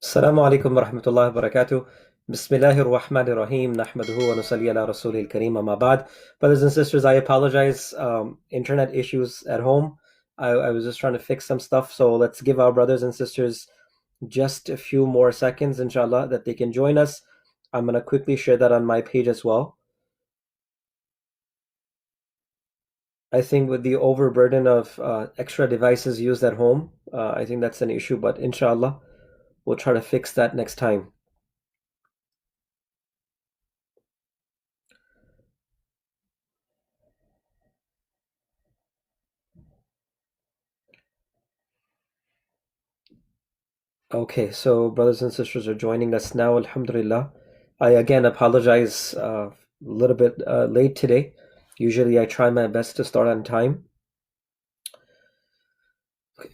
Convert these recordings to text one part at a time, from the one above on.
السلام عليكم ورحمة الله وبركاته. بسم الله الرحمن الرحيم نحمده ونصلي على رسوله الكريم أما بعد. Brothers and sisters, I apologize. Internet issues at home. I was just trying to fix some stuff. So let's give our brothers and sisters just a few more seconds, inshallah, that they can join us. I'm going to quickly share that on my page as well. I think with the overburden of extra devices used at home, I think that's an issue, but inshallah, we'll try to fix that next time. Okay, so brothers and sisters are joining us now, alhamdulillah. I again apologize a little bit late today. Usually I try my best to start on time.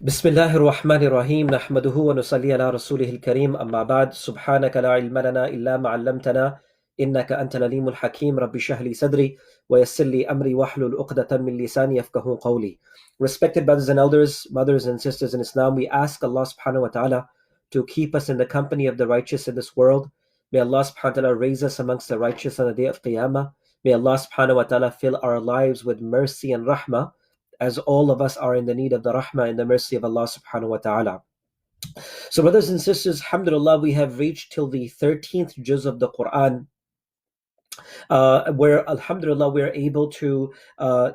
بسم الله الرحمن الرحيم نحمده ونصلي على رسوله الكريم أما بعد سبحانك لا علم لنا إلا ما علمتنا إنك أنت العليم الحكيم رب اشرح لي صدري ويسر لي أمري واحلل عقدة من لساني يفقهوا قولي. Respected brothers and elders, mothers and sisters in Islam, we ask Allah subhanahu wa ta'ala to keep us in the company of the righteous in this world. May Allah subhanahu wa ta'ala raise us amongst the righteous on the day of Qiyamah. May Allah subhanahu wa ta'ala fill our lives with mercy and rahmah, as all of us are in the need of the rahmah and the mercy of Allah subhanahu wa ta'ala. So brothers and sisters, alhamdulillah, we have reached till the 13th juz of the Quran, where alhamdulillah we're able to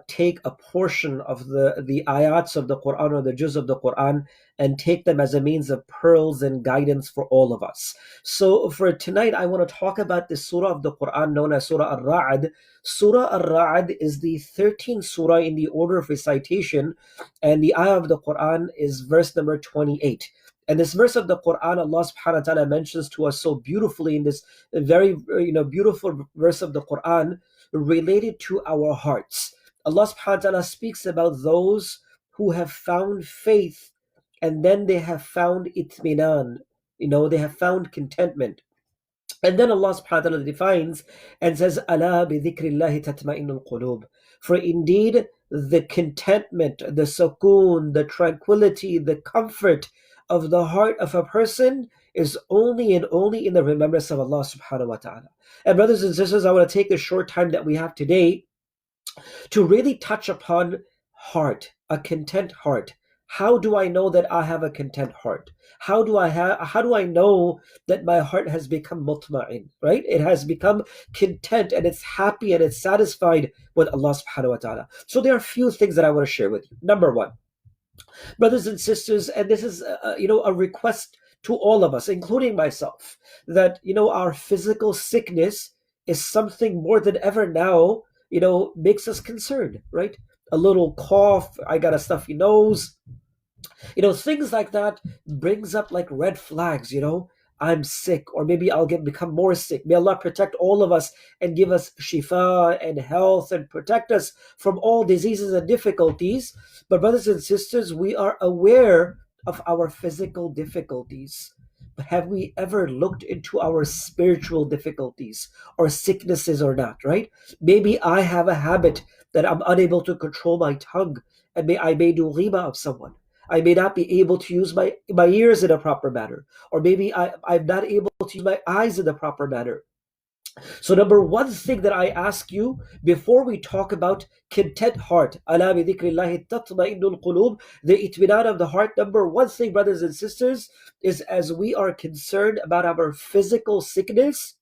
take a portion of the ayats of the Quran or the juz of the Quran and take them as a means of pearls and guidance for all of us. So for tonight, I want to talk about the surah of the Quran known as Surah Ar-Ra'd. Surah Ar-Ra'd is the 13th surah in the order of recitation, and the ayah of the Quran is verse number 28. And this verse of the Quran, Allah subhanahu wa ta'ala mentions to us so beautifully in this very beautiful verse of the Quran related to our hearts. Allah subhanahu wa ta'ala speaks about those who have found faith and then they have found itminan, they have found contentment. And then Allah subhanahu wa ta'ala defines and says, Ala bi dhikrillahi tatma'innul qulub. For indeed, the contentment, the sukoon, the tranquility, the comfort of the heart of a person is only and only in the remembrance of Allah subhanahu wa ta'ala. And brothers and sisters, I want to take the short time that we have today to really touch upon heart, a content heart. How do I know that I have a content heart? How do I know that my heart has become mutma'in, right? It has become content and it's happy and it's satisfied with Allah subhanahu wa ta'ala. So there are a few things that I want to share with you. Number one, brothers and sisters, and this is a request to all of us, including myself, that our physical sickness is something more than ever now makes us concerned, right? A little cough, I got a stuffy nose, things like that brings up like red flags. I'm sick, or maybe I'll become more sick. May Allah protect all of us and give us shifa and health and protect us from all diseases and difficulties. But brothers and sisters, we are aware of our physical difficulties. But have we ever looked into our spiritual difficulties or sicknesses or not, right? Maybe I have a habit that I'm unable to control my tongue, and I may do ghiba of someone. I may not be able to use my ears in a proper manner, or maybe I'm not able to use my eyes in the proper manner. So number one thing that I ask you before we talk about content heart, ala bi dhikrillahi tatma'innul qulub, the itminan of the heart, number one thing, brothers and sisters, is as we are concerned about our physical sickness,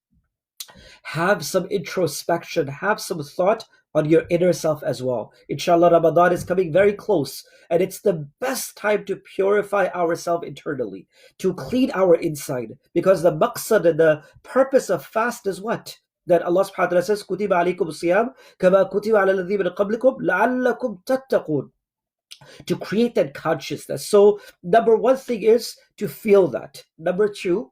have some introspection, have some thought on your inner self as well. Inshallah, Ramadan is coming very close, and it's the best time to purify ourselves internally, to clean our inside, because the maqsad and the purpose of fast is what? That Allah subhanahu wa ta'ala says, Kutiba alaykum siyam, kama kutiba ala alladhina min qablikum, la'allakum tattaqun. To create that consciousness. So, number one thing is to feel that. Number two,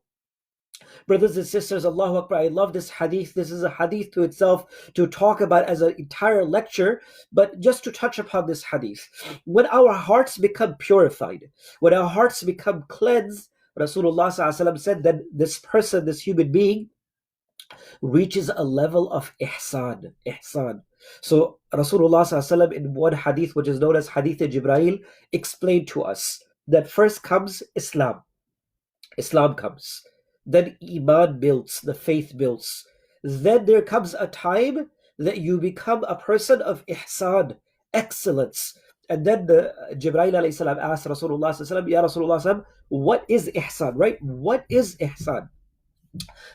brothers and sisters, Allahu Akbar, I love this hadith. This is a hadith to itself to talk about as an entire lecture, but just to touch upon this hadith. When our hearts become purified, when our hearts become cleansed, Rasulullah ﷺ said that this person, this human being, reaches a level of ihsan. Ihsan. So Rasulullah ﷺ in one hadith, which is known as Hadith Jibreel, explained to us that first comes Islam. Islam comes. Then Iman builds, the faith builds. Then there comes a time that you become a person of ihsan, excellence. And then the Jibreel alayhi salam asked Rasulullah sallallahu alaihi wasallam, Ya Rasulullah sallallahu alaihi wasallam, what is ihsan, right? What is ihsan?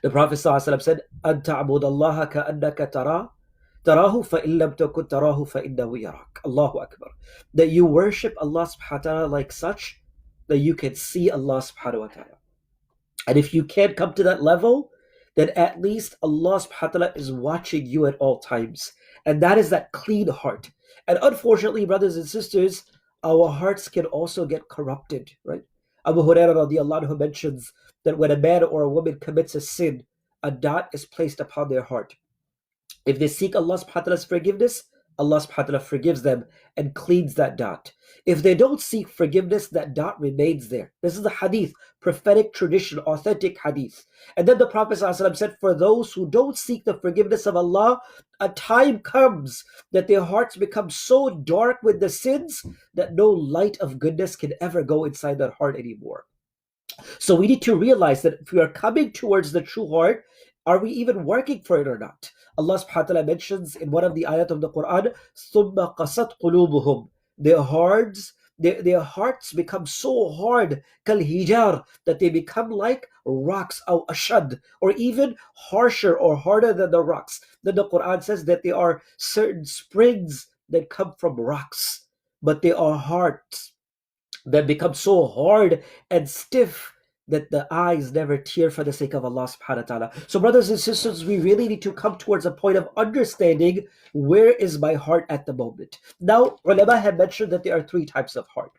The Prophet sallallahu alaihi wasallam said, أن تعبد الله كأنك تراه فإن لم تكن تراه فإنه يراك. Allahu Akbar. That you worship Allah subhanahu wa ta'ala like such that you can see Allah subhanahu wa ta'ala. And if you can't come to that level, then at least Allah subhanahu wa ta'ala is watching you at all times. And that is that clean heart. And unfortunately, brothers and sisters, our hearts can also get corrupted, right? Abu Hurairah radiallahu anhu mentions that when a man or a woman commits a sin, a dot is placed upon their heart. If they seek Allah subhanahu wa ta'ala's forgiveness, Allah subhanahu wa ta'ala forgives them and cleans that dot. If they don't seek forgiveness, that dot remains there. This is the hadith, prophetic tradition, authentic hadith. And then the Prophet ﷺ said, for those who don't seek the forgiveness of Allah, a time comes that their hearts become so dark with the sins that no light of goodness can ever go inside that heart anymore. So we need to realize that if we are coming towards the true heart, are we even working for it or not? Allah subhanahu wa ta'ala mentions in one of the ayat of the Quran, ثُمَّ قَسَتْ قُلُوبُهُم. Their hearts become so hard, كَالْهِجَارِ, that they become like rocks, أو أشد, or even harsher or harder than the rocks. Then the Quran says that there are certain springs that come from rocks, but they are hearts that become so hard and stiff that the eyes never tear for the sake of Allah subhanahu wa ta'ala. So brothers and sisters, we really need to come towards a point of understanding, where is my heart at the moment? Now, ulama have mentioned that there are three types of heart.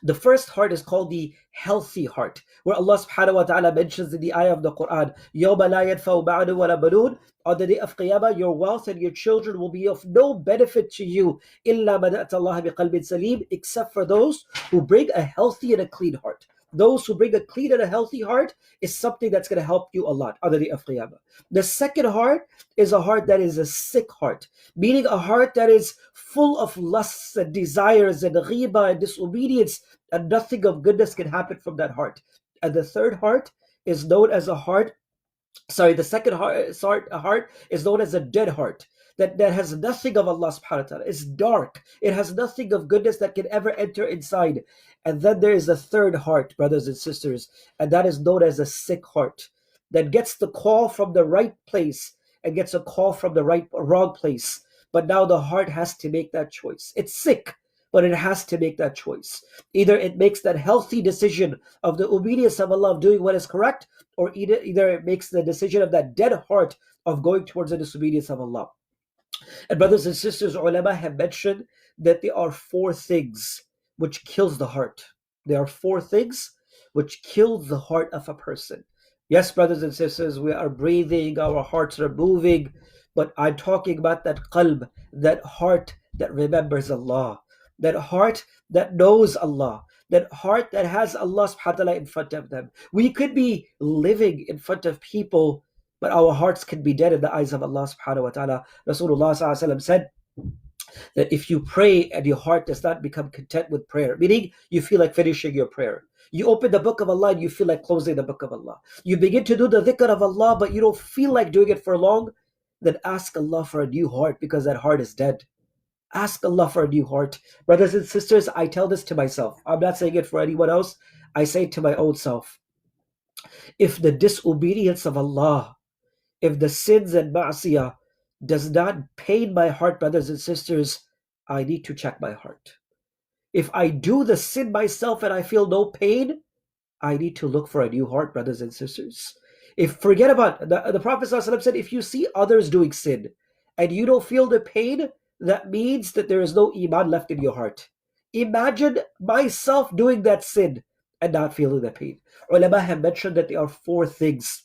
The first heart is called the healthy heart, where Allah subhanahu wa ta'ala mentions in the ayah of the Quran, يَوْمَ لَا يَنْفَعُ مَعْنُ وَلَا بَنُونَ, on the day of Qiyamah, your wealth and your children will be of no benefit to you, إِلَّا مَنْ أَتَى اللَّهَ بِقَلْبٍ سَلِيمٍ, except for those who bring a healthy and a clean heart. Those who bring a clean and a healthy heart is something that's going to help you a lot on the day of Qiyamah. The second heart is a heart that is a sick heart, meaning a heart that is full of lusts and desires and ghiba and disobedience, and nothing of goodness can happen from that heart. And the third heart is known as the second heart is known as a dead heart. That has nothing of Allah subhanahu wa ta'ala. It's dark. It has nothing of goodness that can ever enter inside. And then there is a third heart, brothers and sisters, and that is known as a sick heart, that gets the call from the right place and gets a call from the wrong place. But now the heart has to make that choice. It's sick, but it has to make that choice. Either it makes that healthy decision of the obedience of Allah, of doing what is correct, or either it makes the decision of that dead heart of going towards the disobedience of Allah. And brothers and sisters, ulama have mentioned that there are four things which kills the heart. There are four things which kill the heart of a person. Yes, brothers and sisters, we are breathing, our hearts are moving, but I'm talking about that qalb, that heart that remembers Allah, that heart that knows Allah, that heart that has Allah subhanahu wa ta'ala in front of them. We could be living in front of people, but our hearts can be dead in the eyes of Allah subhanahu wa ta'ala. Rasulullah sallallahu alaihi wasallam said that if you pray and your heart does not become content with prayer, meaning you feel like finishing your prayer, you open the book of Allah and you feel like closing the book of Allah, you begin to do the dhikr of Allah but you don't feel like doing it for long, then ask Allah for a new heart, because that heart is dead. Ask Allah for a new heart. Brothers and sisters, I tell this to myself. I'm not saying it for anyone else. I say it to my own self. If the disobedience of Allah, if the sins and ma'asiyah does not pain my heart, brothers and sisters, I need to check my heart. If I do the sin myself and I feel no pain, I need to look for a new heart, brothers and sisters. Forget about the Prophet ﷺ said, if you see others doing sin and you don't feel the pain, that means that there is no iman left in your heart. Imagine myself doing that sin and not feeling the pain. Ulama have mentioned that there are four things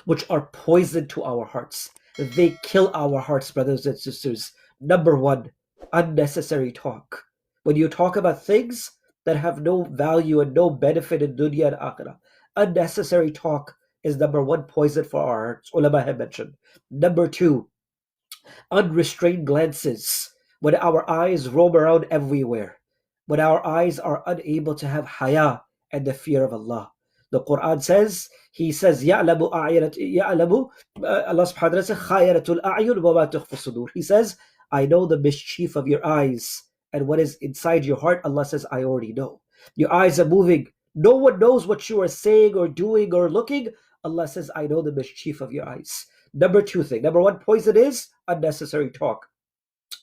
which are poison to our hearts. They kill our hearts, brothers and sisters. Number one, unnecessary talk. When you talk about things that have no value and no benefit in dunya and akhirah, unnecessary talk is number one poison for our hearts. Ulama have mentioned. Number two, unrestrained glances. When our eyes roam around everywhere, when our eyes are unable to have haya and the fear of Allah. The Quran says, He says, يَعْلَمُ أَعْيَنَةِ يَعْلَمُ Allah subhanahu wa ta'ala says, خَائِرَةُ الْأَعْيُنِ وَمَا تُخْفُ الصُّدُورِ. He says, I know the mischief of your eyes, and what is inside your heart, Allah says, I already know. Your eyes are moving. No one knows what you are saying or doing or looking. Allah says, I know the mischief of your eyes. Number two thing. Number one, poison is unnecessary talk.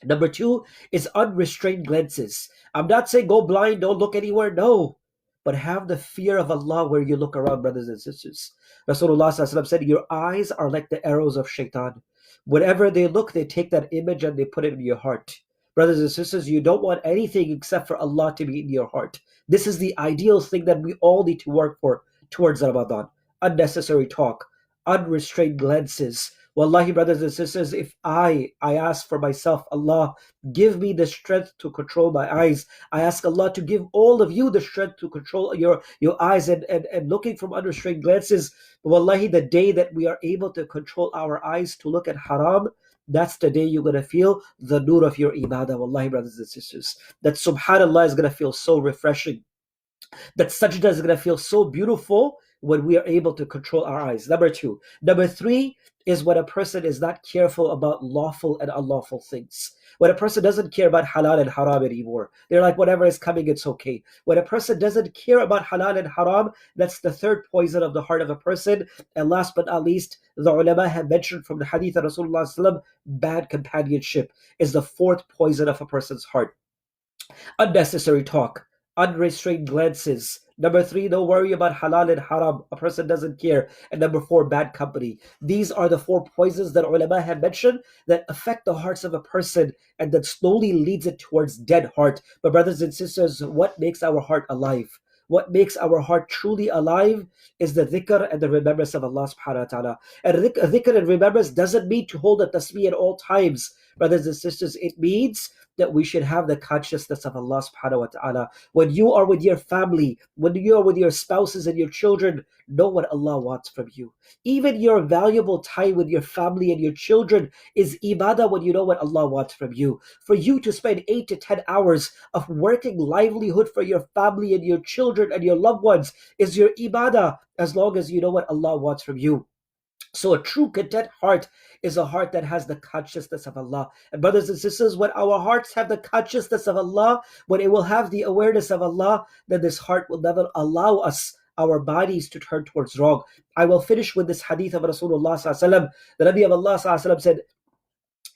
Number two is unrestrained glances. I'm not saying go blind, don't look anywhere. No. But have the fear of Allah where you look around, brothers and sisters. Rasulullah said, your eyes are like the arrows of shaitan. Whenever they look, they take that image and they put it in your heart. Brothers and sisters, you don't want anything except for Allah to be in your heart. This is the ideal thing that we all need to work for towards Ramadan. Unnecessary talk, unrestrained glances. Wallahi, brothers and sisters, if I ask for myself, Allah, give me the strength to control my eyes. I ask Allah to give all of you the strength to control your eyes and looking from unrestrained glances. Wallahi, the day that we are able to control our eyes to look at haram, that's the day you're going to feel the nur of your ibadah. Wallahi, brothers and sisters, that subhanallah is going to feel so refreshing. That sajda is going to feel so beautiful when we are able to control our eyes. Number two. Number three is when a person is not careful about lawful and unlawful things. When a person doesn't care about halal and haram anymore. They're like, whatever is coming, it's okay. When a person doesn't care about halal and haram, that's the third poison of the heart of a person. And last but not least, the ulama have mentioned from the hadith of Rasulullah, bad companionship is the fourth poison of a person's heart. Unnecessary talk, unrestrained glances. Number three, don't worry about halal and haram. A person doesn't care. And number four, bad company. These are the four poisons that ulama have mentioned that affect the hearts of a person and that slowly leads it towards dead heart. But brothers and sisters, what makes our heart alive? What makes our heart truly alive is the dhikr and the remembrance of Allah subhanahu wa ta'ala. And dhikr and remembrance doesn't mean to hold a tasbih at all times. Brothers and sisters, it means that we should have the consciousness of Allah subhanahu wa ta'ala. When you are with your family, when you are with your spouses and your children, know what Allah wants from you. Even your valuable time with your family and your children is ibadah when you know what Allah wants from you. For you to spend 8 to 10 hours of working livelihood for your family and your children and your loved ones is your ibadah as long as you know what Allah wants from you. So a true content heart is a heart that has the consciousness of Allah. And brothers and sisters, when our hearts have the consciousness of Allah, when it will have the awareness of Allah, then this heart will never allow us, our bodies, to turn towards wrong. I will finish with this hadith of Rasulullah sallallahu alaihi wasallam. The Nabi of Allah sallallahu alaihi wasallam said,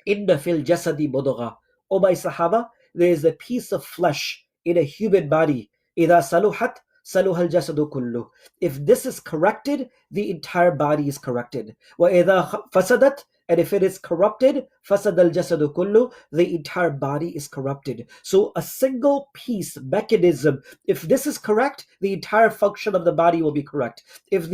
Inna fil jasadi mudghah. O my Sahaba, there is a piece of flesh in a human body. إِذَا saluhat saluha al-jasadu kullu. If this is corrected, the entire body is corrected. وَإِذَا fasadat, and if it is corrupted, fasad al-jasadu kullu, the entire body is corrupted. So a single piece, mechanism, if this is correct, the entire function of the body will be correct. If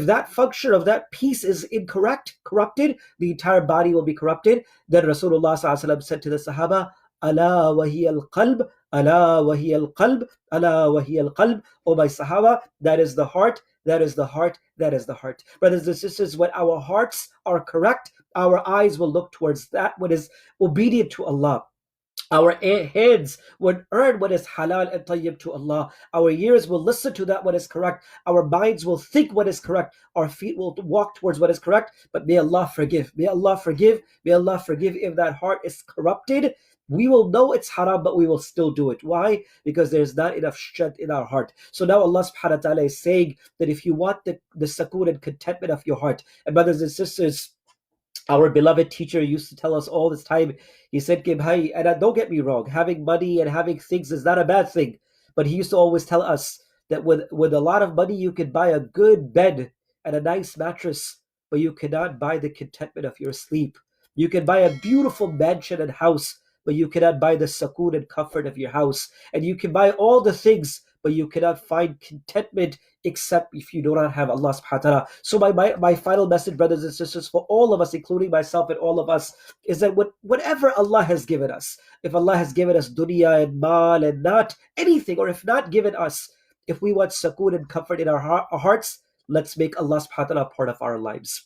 that function of that piece is incorrect, corrupted, the entire body will be corrupted. Then Rasulullah sallallahu alaihi wasallam said to the Sahaba, Ala wahiya al-qalb, ala wahiya al-qalb, ala wahiya al-qalb. O my Sahaba, that is the heart, that is the heart, that is the heart. Brothers and sisters, when our hearts are correct, our eyes will look towards that what is obedient to Allah. Our heads will earn what is halal and tayyib to Allah. Our ears will listen to that what is correct. Our minds will think what is correct. Our feet will walk towards what is correct. But may Allah forgive. May Allah forgive. May Allah forgive if that heart is corrupted. We will know it's haram, but we will still do it. Why? Because there's not enough strength in our heart. So now Allah subhanahu wa ta'ala is saying that if you want the sukoon and contentment of your heart, and brothers and sisters, our beloved teacher used to tell us all this time, he said, Bhai, and don't get me wrong, having money and having things is not a bad thing. But he used to always tell us that with a lot of money, you could buy a good bed and a nice mattress, but you cannot buy the contentment of your sleep. You can buy a beautiful mansion and house, but you cannot buy the sukoon and comfort of your house. And you can buy all the things, but you cannot find contentment except if you do not have Allah subhanahu wa ta'ala. So my final message, brothers and sisters, for all of us, including myself and all of us, is that whatever Allah has given us, if Allah has given us dunya and mal and not anything, or if not given us, if we want sukoon and comfort in our hearts, let's make Allah subhanahu wa ta'ala part of our lives.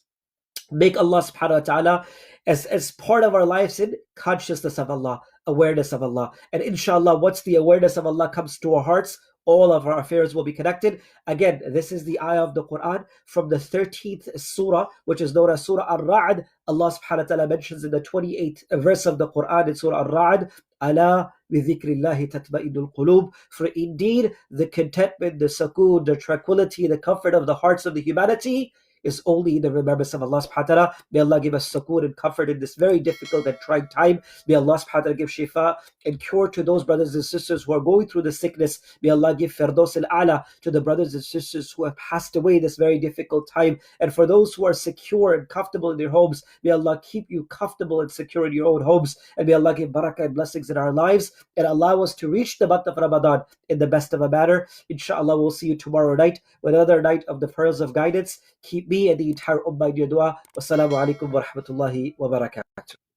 Make Allah subhanahu wa ta'ala as part of our lives in consciousness of Allah, awareness of Allah. And inshallah, once the awareness of Allah comes to our hearts, all of our affairs will be connected. Again, this is the ayah of the Quran from the 13th surah, which is known as Surah Al-Ra'd. Allah subhanahu wa ta'ala mentions in the 28th verse of the Quran in Surah Al-Ra'd, Allah بِذِكْرِ tatma'innul qulub. For indeed, the contentment, the sukoon, the tranquility, the comfort of the hearts of the humanity is only the remembrance of Allah subhanahu wa ta'ala. May Allah give us sukoon and comfort in this very difficult and trying time. May Allah subhanahu wa ta'ala give shifa and cure to those brothers and sisters who are going through the sickness. May Allah give firdaus al-a'la to the brothers and sisters who have passed away this very difficult time. And for those who are secure and comfortable in their homes, may Allah keep you comfortable and secure in your own homes. And may Allah give barakah and blessings in our lives and allow us to reach the month of Ramadan in the best of a manner. Inshallah, we'll see you tomorrow night with another night of the pearls of guidance. Keep me and the entire ummah in your dua. Wassalamu alaikum wa rahmatullahi wa barakatuh.